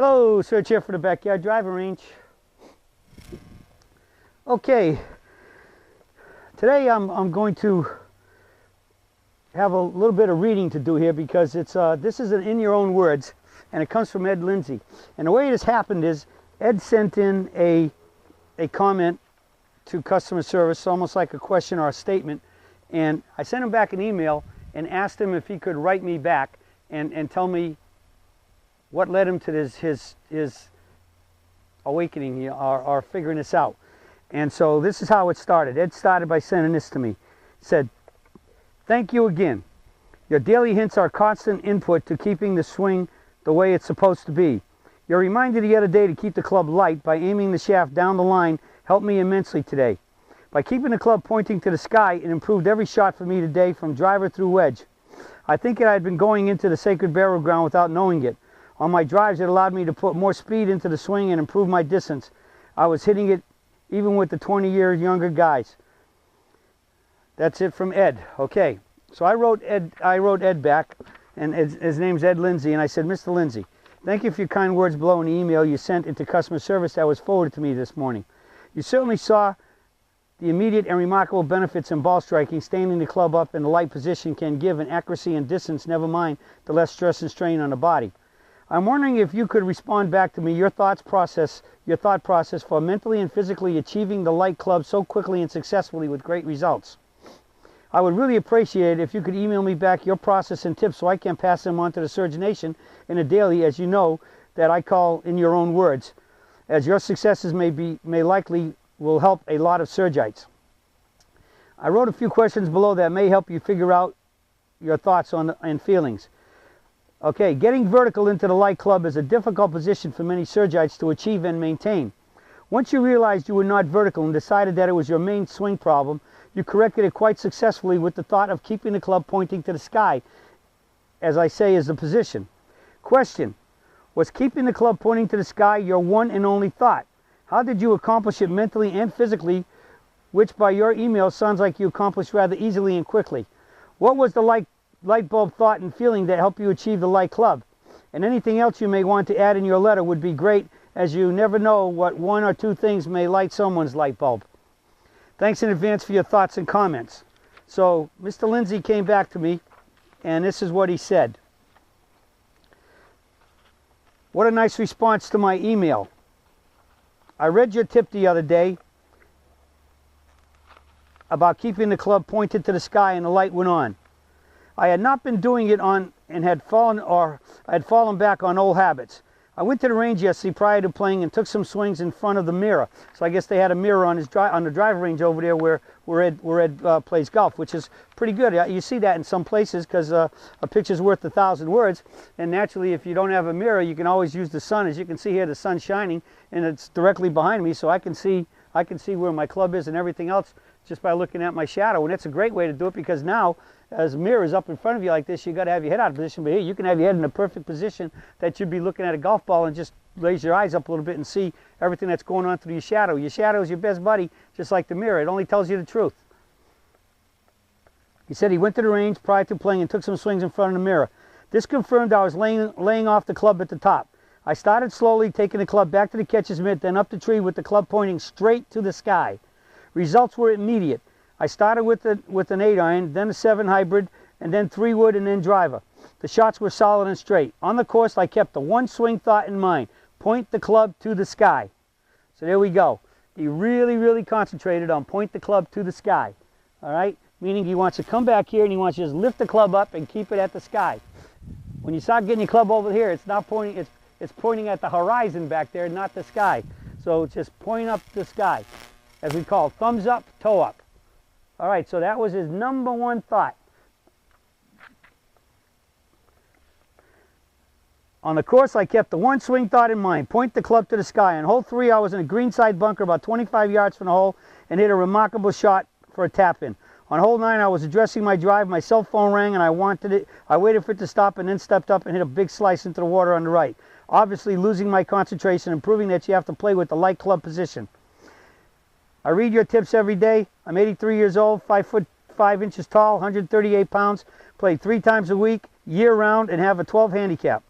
Hello, Serge here for the Backyard Driving Range. Okay, today I'm going to have a little bit of reading to do here because it's this is in your own words, and it comes from Ed Lindsay. And the way it has happened is Ed sent in a comment to customer service, almost like a question or a statement, and I sent him back an email and asked him if he could write me back and tell me what led him to his awakening or figuring this out. And so this is how it started. Ed started by sending this to me. He said, "Thank you again. Your daily hints are constant input to keeping the swing the way it's supposed to be. Your reminder the other day to keep the club light by aiming the shaft down the line helped me immensely today. By keeping the club pointing to the sky, it improved every shot for me today from driver through wedge. I think I had been going into the sacred burial ground without knowing it. On my drives, it allowed me to put more speed into the swing and improve my distance. I was hitting it even with the 20 years younger guys." That's it from Ed. Okay, so I wrote Ed back, and his name's Ed Lindsay, and I said, "Mr. Lindsay, thank you for your kind words below in the email you sent into customer service that was forwarded to me this morning. You certainly saw the immediate and remarkable benefits in ball striking, standing the club up in the light position can give in accuracy and distance, never mind the less stress and strain on the body. I'm wondering if you could respond back to me your thought process for mentally and physically achieving the light club so quickly and successfully with great results. I would really appreciate it if you could email me back your process and tips so I can pass them on to the Surge Nation in a daily, as you know, that I call in your own words, as your successes may likely will help a lot of Surgites. I wrote a few questions below that may help you figure out your thoughts on and feelings. Okay, getting vertical into the light club is a difficult position for many Surgites to achieve and maintain. Once you realized you were not vertical and decided that it was your main swing problem, you corrected it quite successfully with the thought of keeping the club pointing to the sky, as I say is the position. Question: was keeping the club pointing to the sky your one and only thought? How did you accomplish it mentally and physically, which by your email sounds like you accomplished rather easily and quickly? What was the light bulb thought and feeling that helped you achieve the light club? And anything else you may want to add in your letter would be great, as you never know what one or two things may light someone's light bulb. Thanks in advance for your thoughts and comments." So Mr. Lindsay came back to me, and this is what he said. "What a nice response to my email. I read your tip the other day about keeping the club pointed to the sky and the light went on. I had not been doing it on and had fallen back on old habits. I went to the range yesterday prior to playing and took some swings in front of the mirror." So I guess they had a mirror on the driving range over there where Ed plays golf, which is pretty good. You see that in some places because a picture's worth 1,000 words. And naturally, if you don't have a mirror, you can always use the sun. As you can see here, the sun's shining, and it's directly behind me, so I can see where my club is and everything else just by looking at my shadow. And it's a great way to do it because now, as a mirror is up in front of you like this, you got to have your head out of position. But here, you can have your head in a perfect position that you'd be looking at a golf ball and just raise your eyes up a little bit and see everything that's going on through your shadow. Your shadow is your best buddy, just like the mirror. It only tells you the truth. He said he went to the range prior to playing and took some swings in front of the mirror. This confirmed I was laying off the club at the top. I started slowly, taking the club back to the catcher's mitt, then up the tree with the club pointing straight to the sky. Results were immediate. I started with an 8-iron, then a 7 hybrid, and then 3-wood, and then driver. The shots were solid and straight. On the course, I kept the one swing thought in mind: point the club to the sky. So there we go. He really, really concentrated on point the club to the sky. All right? Meaning he wants to come back here and he wants to just lift the club up and keep it at the sky. When you start getting your club over here, it's not pointing, it's pointing at the horizon back there, not the sky. So just point up the sky, as we call it, thumbs up, toe up. All right, so that was his number one thought. On the course, I kept the one swing thought in mind: point the club to the sky. On hole 3, I was in a greenside bunker about 25 yards from the hole and hit a remarkable shot for a tap-in. On hole 9, I was addressing my drive. My cell phone rang and I waited for it to stop and then stepped up and hit a big slice into the water on the right. Obviously losing my concentration and proving that you have to play with the light club position. I read your tips every day. I'm 83 years old, 5 foot 5 inches tall, 138 pounds, play 3 times a week, year round, and have a 12 handicap.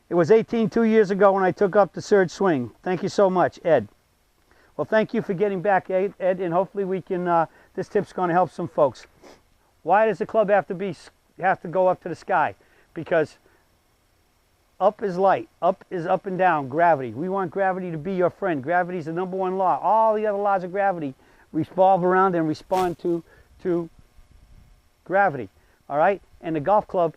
It was 18 2 years ago when I took up the Surge swing. Thank you so much, Ed. Well, thank you for getting back, Ed, and hopefully we can. This tip's going to help some folks. Why does the club have to go up to the sky? Because up is light, up is up and down, gravity. We want gravity to be your friend. Gravity is the #1 law. All the other laws of gravity revolve around and respond to gravity. All right, and the golf club.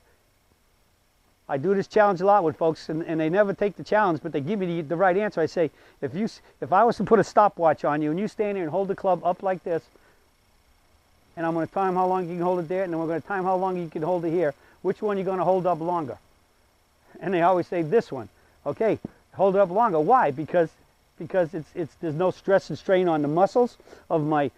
I do this challenge a lot with folks, and they never take the challenge, but they give me the right answer. I say, if I was to put a stopwatch on you and you stand there and hold the club up like this, and I'm going to time how long you can hold it there, and then we're going to time how long you can hold it here, which one are you going to hold up longer? And they always say this one. Okay, hold it up longer. Why? Because there's no stress and strain on the muscles of my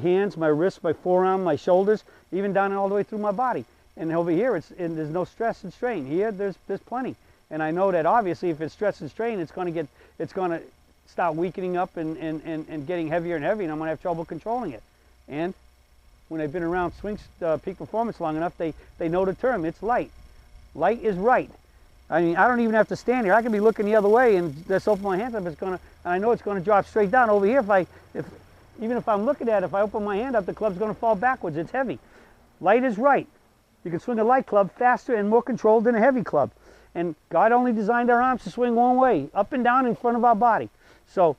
hands, my wrists, my forearm, my shoulders, even down and all the way through my body. And over here, there's no stress and strain. Here, there's plenty. And I know that obviously, if it's stress and strain, it's going to start weakening up and getting heavier and heavier, and I'm going to have trouble controlling it. And when they've been around peak performance long enough, they know the term. It's light. Light is right. I mean, I don't even have to stand here. I can be looking the other way and just open my hands up. And I know it's going to drop straight down. Over here, even if I'm looking at it, if I open my hand up, the club's going to fall backwards. It's heavy. Light is right. You can swing a light club faster and more controlled than a heavy club. And God only designed our arms to swing one way, up and down in front of our body. So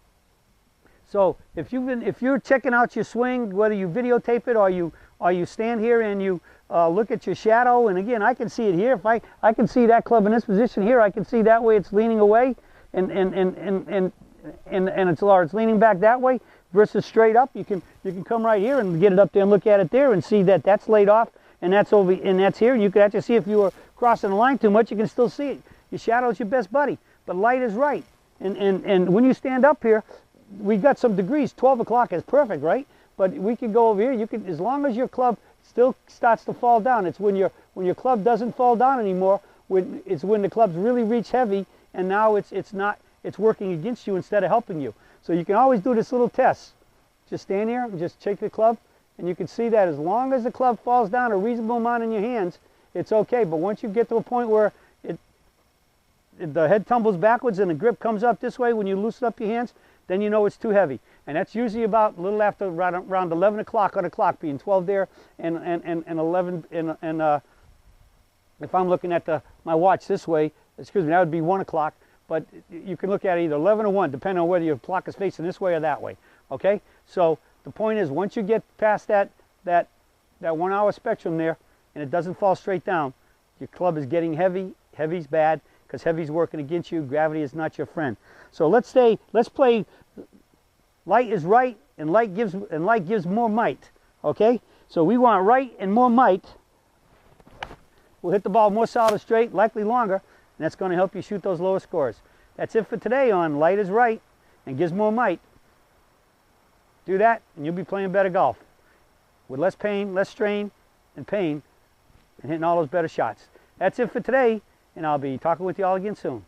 if you're checking out your swing, whether you videotape it or you stand here and you look at your shadow, and again, I can see it here. If I can see that club in this position here, I can see that way it's leaning away, and it's leaning back that way versus straight up. You can come right here and get it up there and look at it there and see that that's laid off. And that's over, and that's here. And you can actually see if you were crossing the line too much, you can still see it. Your shadow is your best buddy, but light is right. And when you stand up here, we got some degrees. 12 o'clock is perfect, right? But we can go over here. You can, as long as your club still starts to fall down. It's when your club doesn't fall down anymore. It's when the club's really reach heavy, and now it's working against you instead of helping you. So you can always do this little test. Just stand here and just shake the club. And you can see that as long as the club falls down a reasonable amount in your hands, it's okay. But once you get to a point where the head tumbles backwards and the grip comes up this way when you loosen up your hands, then you know it's too heavy. And that's usually about a little after around 11 o'clock on the clock, being 12 there and 11. And if I'm looking at my watch this way, excuse me, that would be 1 o'clock. But you can look at it either 11 or 1, depending on whether your clock is facing this way or that way. Okay? So the point is, once you get past that 1 hour spectrum there, and it doesn't fall straight down, your club is getting heavy. Heavy's bad, because heavy's working against you. Gravity is not your friend. So let's play light is right, and light gives more might. Okay? So we want right and more might. We'll hit the ball more solid straight, likely longer, and that's going to help you shoot those lower scores. That's it for today on Light is Right and Gives More Might. Do that, and you'll be playing better golf with less pain, less strain, and pain, and hitting all those better shots. That's it for today, and I'll be talking with you all again soon.